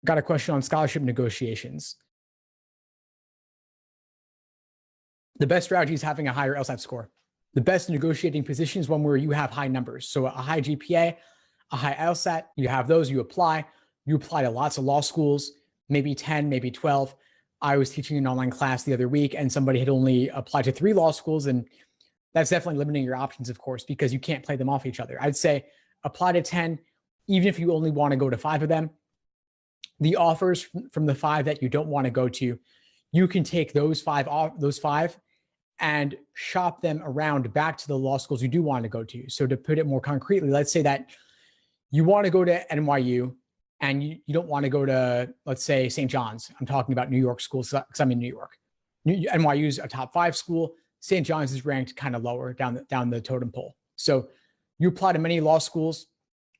Got a question on scholarship negotiations. The best strategy is having a higher LSAT score. The best negotiating position is one where you have high numbers. So a high GPA, a high LSAT, you have those, you apply to lots of law schools, maybe 10, maybe 12. I was teaching an online class the other week and somebody had only applied to 3 law schools. And that's definitely limiting your options, of course, because you can't play them off each other. I'd say apply to 10, even if you only want to go to 5 of them. The offers from the 5 that you don't want to go to, you can take those five and shop them around back to the law schools you do want to go to. So to put it more concretely, let's say that you want to go to NYU and you don't want to go to, let's say, St. John's. I'm talking about New York schools because I'm in New York. NYU is a top 5 school. St. John's is ranked kind of lower down the totem pole. So you apply to many law schools.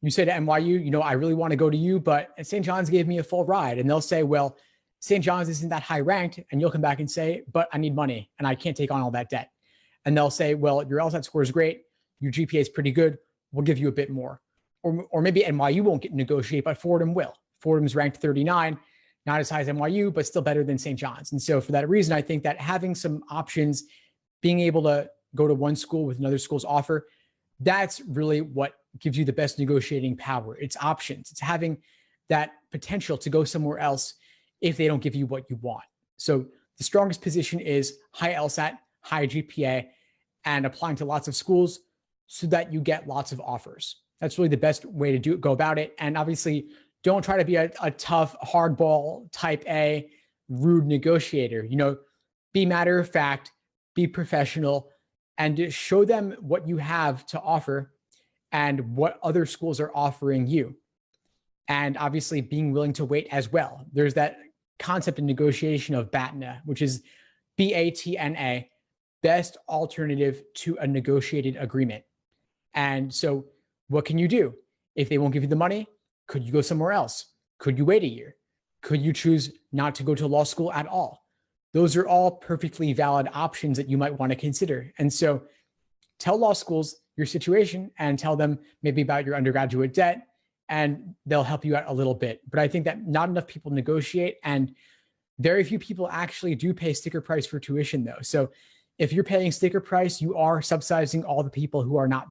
You say to NYU, I really want to go to you, but St. John's gave me a full ride. And they'll say, well, St. John's isn't that high ranked. And you'll come back and say, but I need money and I can't take on all that debt. And they'll say, well, your LSAT score is great. Your GPA is pretty good. We'll give you a bit more. Or maybe NYU won't get negotiate, but Fordham will. Fordham's ranked 39, not as high as NYU, but still better than St. John's. And so for that reason, I think that having some options, being able to go to one school with another school's offer, that's really what gives you the best negotiating power. It's options. It's having that potential to go somewhere else if they don't give you what you want. So the strongest position is high LSAT, high GPA, and applying to lots of schools so that you get lots of offers. That's really the best way to go about it. And obviously, don't try to be a tough, hardball, type A, rude negotiator. Be matter of fact, be professional, and just show them what you have to offer and what other schools are offering you. And obviously being willing to wait as well. There's that concept in negotiation of BATNA, which is BATNA, best alternative to a negotiated agreement. And so what can you do? If they won't give you the money, could you go somewhere else? Could you wait a year? Could you choose not to go to law school at all? Those are all perfectly valid options that you might want to consider. And so tell law schools your situation and tell them maybe about your undergraduate debt, and they'll help you out a little bit. But I think that not enough people negotiate, and very few people actually do pay sticker price for tuition though. So if you're paying sticker price, you are subsidizing all the people who are not